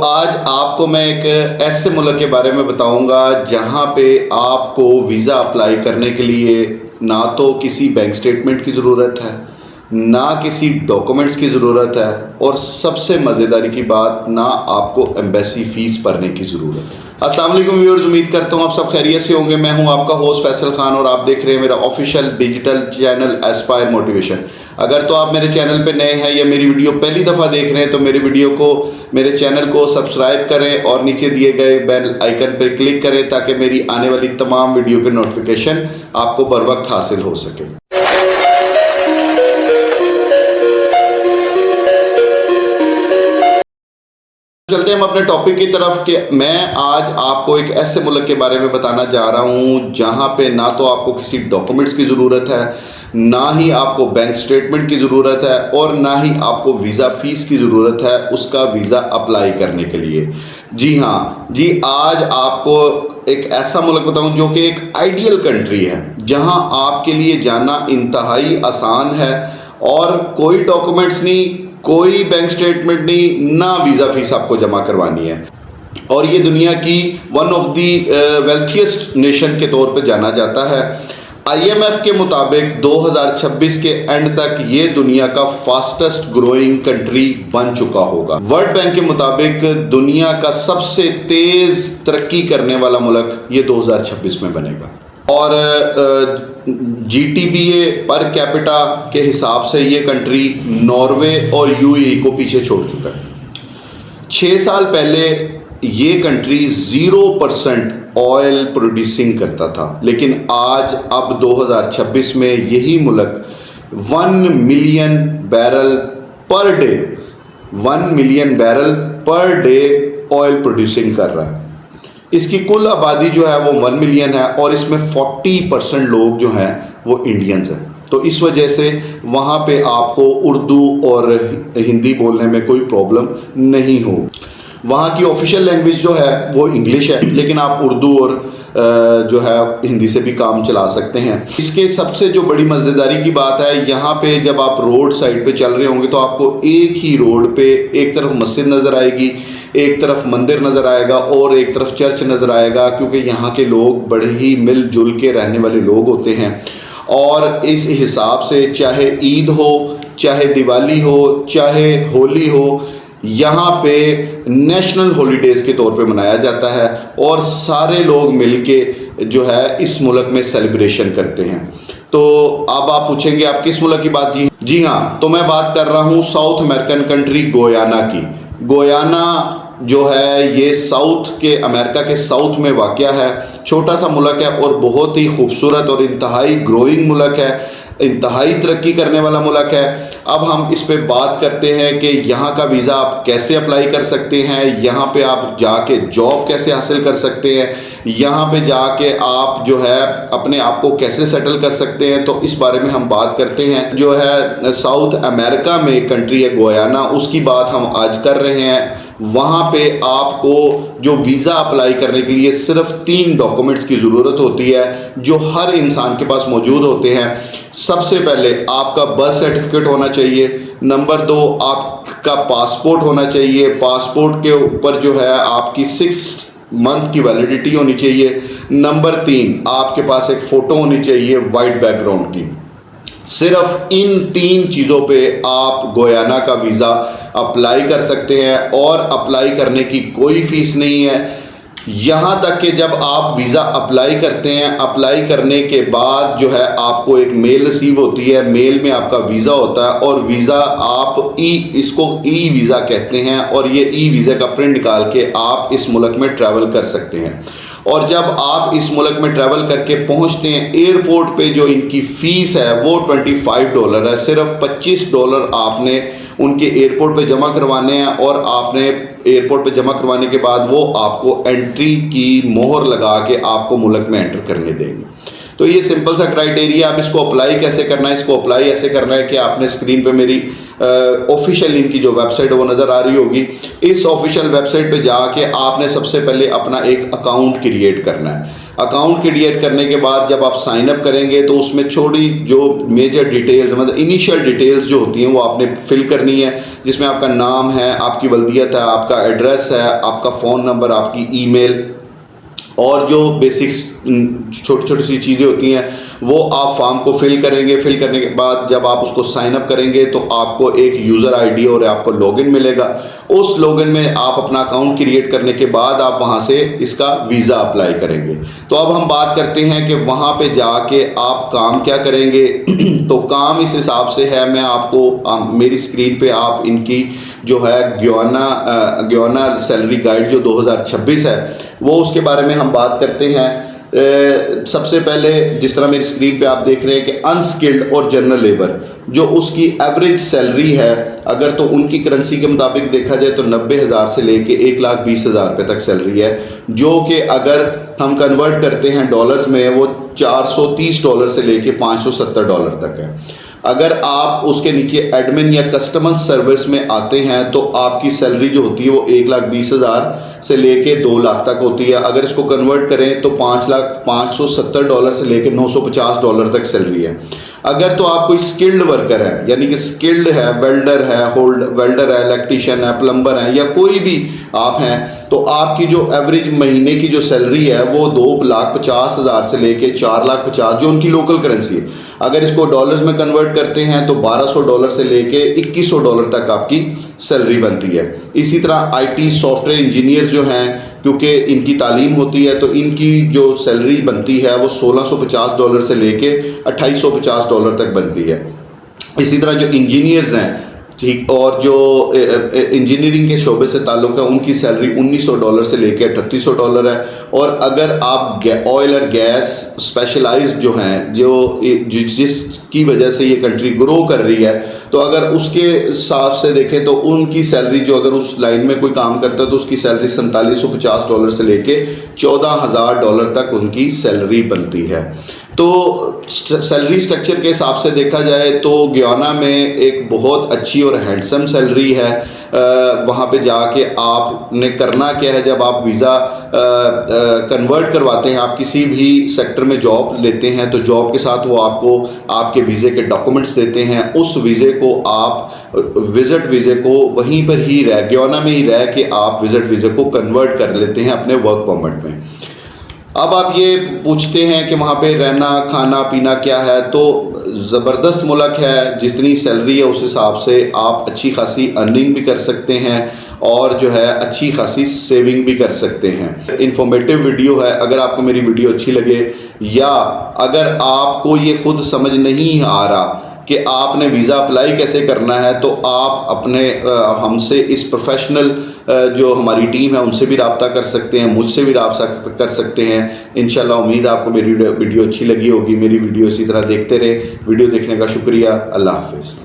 आज आपको मैं एक ऐसे मुल्क के बारे में बताऊंगा जहां पे आपको वीज़ा अप्लाई करने के लिए ना तो किसी बैंक स्टेटमेंट की ज़रूरत है, ना किसी डॉक्यूमेंट्स की ज़रूरत है, और सबसे मज़ेदारी की बात, ना आपको एम्बेसी फ़ीस भरने की ज़रूरत है। अस्सलाम वालेकुम व्यूअर्स, उम्मीद करता हूँ आप सब खैरियत से होंगे। मैं हूँ आपका होस्ट फैसल खान और आप देख रहे हैं मेरा official digital channel Aspire motivation. अगर तो आप मेरे चैनल पे नए हैं या मेरी वीडियो पहली दफ़ा देख रहे हैं तो मेरे चैनल को सब्सक्राइब करें और नीचे दिए गए बेल आइकन पर क्लिक करें ताकि मेरी आने वाली तमाम वीडियो के नोटिफिकेशन आपको बर वक्त हासिल हो सके। चलते हैं हम अपने टॉपिक की तरफ कि मैं आज आपको एक ऐसे मुल्क के बारे में बताना जा रहा हूं जहां पे ना तो आपको किसी डॉक्यूमेंट्स की ज़रूरत है, ना ही आपको बैंक स्टेटमेंट की ज़रूरत है, और ना ही आपको वीज़ा फ़ीस की ज़रूरत है उसका वीज़ा अप्लाई करने के लिए। जी हाँ जी, आज आपको एक ऐसा मुल्क बताऊं जो कि एक आइडियल कंट्री है जहां आपके लिए जाना इंतहाई आसान है और कोई डॉक्यूमेंट्स नहीं, कोई बैंक स्टेटमेंट नहीं, ना वीज़ा फीस आपको जमा करवानी है। और ये दुनिया की one of the wealthiest nation के तौर पे जाना जाता है। IMF के मुताबिक 2026 के एंड तक ये दुनिया का फास्टेस्ट ग्रोइंग कंट्री बन चुका होगा। वर्ल्ड बैंक के मुताबिक दुनिया का सबसे तेज़ तरक्की करने वाला मुल्क ये 2026 में बनेगा। और GTBA पर कैपिटा के हिसाब से ये कंट्री नॉर्वे और UAE को पीछे छोड़ चुका है। 6 साल पहले ये कंट्री 0% ऑयल प्रोड्यूसिंग करता था, लेकिन आज अब 2026 में यही मुल्क 1 million barrel per day oil producing कर रहा है। इसकी कुल आबादी जो है वो 1 मिलियन है और इसमें 40% लोग जो हैं वो इंडियंस हैं। तो इस वजह से वहाँ पे आपको उर्दू और हिंदी बोलने में कोई प्रॉब्लम नहीं हो। वहाँ की ऑफिशियल लैंग्वेज जो है वो इंग्लिश है, लेकिन आप उर्दू और जो है हिंदी से भी काम चला सकते हैं। इसके सबसे जो बड़ी मज़ेदारी की बात है, यहाँ पे जब आप रोड साइड पे चल रहे होंगे तो आपको एक ही रोड पे एक तरफ मस्जिद नज़र आएगी, एक तरफ मंदिर नज़र आएगा और एक तरफ चर्च नज़र आएगा, क्योंकि यहाँ के लोग बड़े ही मिलजुल के रहने वाले लोग होते हैं। और इस हिसाब से चाहे ईद हो, चाहे दिवाली हो, चाहे होली हो, यहाँ पे नेशनल हॉलीडेज़ के तौर पे मनाया जाता है और सारे लोग मिलके जो है इस मुल्क में सेलिब्रेशन करते हैं। तो अब आप पूछेंगे आप किस मुल्क की बात? जी हाँ, तो मैं बात कर रहा हूँ साउथ अमेरिकन कंट्री गोयाना की। गोयाना जो है ये साउथ के अमेरिका के साउथ में वाक़या है। छोटा सा मुल्क है और बहुत ही खूबसूरत और इंतहाई ग्रोइंग मुल्क है, इंतहाई तरक्की करने वाला मुल्क है। अब हम इस पे बात करते हैं कि यहाँ का वीज़ा आप कैसे अप्लाई कर सकते हैं, यहाँ पे आप जाके जॉब कैसे हासिल कर सकते हैं, यहाँ पे जाके आप जो है अपने आप को कैसे सेटल कर सकते हैं। तो इस बारे में हम बात करते हैं। जो है साउथ अमेरिका में कंट्री है गोयाना, उसकी बात हम आज कर रहे हैं। वहाँ पे आपको जो वीज़ा अप्लाई करने के लिए सिर्फ 3 डॉक्यूमेंट्स की ज़रूरत होती है जो हर इंसान के पास मौजूद होते हैं। सबसे पहले आपका बर्थ सर्टिफिकेट होना चाहिए। नंबर 2, आपका पासपोर्ट होना चाहिए। पासपोर्ट के ऊपर जो है आपकी 6 मंथ की वैलिडिटी होनी चाहिए। नंबर 3, आपके पास एक फ़ोटो होनी चाहिए वाइट बैकग्राउंड की। सिर्फ इन 3 चीज़ों पे आप गोयाना का वीज़ा अप्लाई कर सकते हैं और अप्लाई करने की कोई फ़ीस नहीं है। यहाँ तक कि जब आप वीज़ा अप्लाई करते हैं, अप्लाई करने के बाद जो है आपको एक मेल रिसीव होती है। मेल में आपका वीज़ा होता है और वीज़ा आप इसको ई वीज़ा कहते हैं, और ये ई वीज़ा का प्रिंट निकाल के आप इस मुल्क में ट्रैवल कर सकते हैं। और जब आप इस मुल्क में ट्रैवल करके पहुंचते हैं, एयरपोर्ट पे जो इनकी फ़ीस है वो $25 है। सिर्फ $25 आपने उनके एयरपोर्ट पे जमा करवाने हैं और आपने एयरपोर्ट पे जमा करवाने के बाद वो आपको एंट्री की मोहर लगा के आपको मुल्क में एंटर करने देंगे। तो ये सिंपल सा क्राइटेरिया। आप इसको अप्लाई कैसे करना है? इसको अप्लाई ऐसे करना है कि आपने स्क्रीन पे मेरी ऑफिशियल इनकी जो वेबसाइट है वो नज़र आ रही होगी। इस ऑफिशियल वेबसाइट पे जाके आपने सबसे पहले अपना एक अकाउंट क्रिएट करना है। अकाउंट क्रिएट करने के बाद जब आप साइन अप करेंगे तो उसमें छोटी जो मेजर डिटेल्स मतलब इनिशियल डिटेल्स जो होती हैं वो आपने फिल करनी है, जिसमें आपका नाम है, आपकी वल्दियत है, आपका एड्रेस है, आपका फ़ोन नंबर, आपकी ईमेल और जो बेसिक्स छोटी छोटी सी चीज़ें होती हैं वो आप फॉर्म को फिल करेंगे। फिल करने के बाद जब आप उसको साइन अप करेंगे तो आपको एक यूज़र आईडी और आपको लॉगिन मिलेगा। उस लॉगिन में आप अपना अकाउंट क्रिएट करने के बाद आप वहां से इसका वीज़ा अप्लाई करेंगे। तो अब हम बात करते हैं कि वहां पे जाके आप काम क्या करेंगे। तो काम इस हिसाब से है, मैं आपको मेरी स्क्रीन पे आप इनकी जो है ग्याना सैलरी गाइड जो 2026 है वो उसके बारे में हम बात करते हैं। सबसे पहले जिस तरह मेरी स्क्रीन पे आप देख रहे हैं कि अनस्किल्ड और जनरल लेबर जो उसकी एवरेज सैलरी है अगर तो उनकी करेंसी के मुताबिक देखा जाए तो 90,000 से लेके 1,20,000 रुपये तक सैलरी है, जो कि अगर हम कन्वर्ट करते हैं डॉलर्स में वो $430 से लेके $570 तक है। अगर आप उसके नीचे एडमिन या कस्टमर सर्विस में आते हैं तो आपकी सैलरी जो होती है वो 1,20,000 से लेके 2 लाख तक होती है। अगर इसको कन्वर्ट करें तो $5,570 से लेके $950 तक सैलरी है। अगर तो आप कोई स्किल्ड वर्कर है यानी कि स्किल्ड है, वेल्डर है, इलेक्ट्रीशियन है, प्लम्बर है या कोई भी आप हैं तो आपकी जो एवरेज महीने की जो सैलरी है वो 2,50,000 से लेके 4,50,000 जो उनकी लोकल करेंसी है। अगर इसको डॉलर्स में कन्वर्ट करते हैं तो $1,200 से लेके $2,100 तक आपकी सैलरी बनती है। इसी तरह आईटी सॉफ्टवेयर इंजीनियर जो हैं क्योंकि इनकी तालीम होती है तो इनकी जो सैलरी बनती है वो $1,650 से लेके $2,850 तक बनती है। इसी तरह जो इंजीनियर्स हैं ठीक और जो इंजीनियरिंग के शोबे से ताल्लुक़ है उनकी सैलरी $1,900 से लेके $3,800 है। और अगर आप ऑयल और गैस स्पेशलाइज्ड जो हैं जो जिसकी वजह से ये कंट्री ग्रो कर रही है तो अगर उसके हिसाब से देखें तो उनकी सैलरी जो अगर उस लाइन में कोई काम करता है तो उसकी सैलरी $4750 से लेके $14,000 तक उनकी सैलरी बनती है। तो सैलरी स्ट्रक्चर के हिसाब से देखा जाए तो गयाना में एक बहुत अच्छी और हैंडसम सैलरी है। वहाँ पे जाके आपने करना क्या है, जब आप वीज़ा कन्वर्ट करवाते हैं, आप किसी भी सेक्टर में जॉब लेते हैं तो जॉब के साथ वो आपको आपके वीज़े के डॉक्यूमेंट्स देते हैं। उस वीज़े को आप विज़िट वीज़े को वहीं पर ही गयाना में ही रह के आप विज़िट वीज़े को कन्वर्ट कर लेते हैं अपने वर्क परमिट में। अब आप ये पूछते हैं कि वहाँ पे रहना खाना पीना क्या है, तो ज़बरदस्त मुल्क है। जितनी सैलरी है उस हिसाब से आप अच्छी खासी अर्निंग भी कर सकते हैं और जो है अच्छी खासी सेविंग भी कर सकते हैं। इन्फॉर्मेटिव वीडियो है। अगर आपको मेरी वीडियो अच्छी लगे या अगर आपको ये खुद समझ नहीं आ रहा कि आपने वीज़ा अप्लाई कैसे करना है तो आप अपने हमसे इस प्रोफेशनल जो हमारी टीम है उनसे भी रब्ता कर सकते हैं, मुझसे भी रब्ता कर सकते हैं। इंशाल्लाह उम्मीद आपको मेरी वीडियो अच्छी लगी होगी। मेरी वीडियो इसी तरह देखते रहे। वीडियो देखने का शुक्रिया। अल्लाह हाफ़िज़।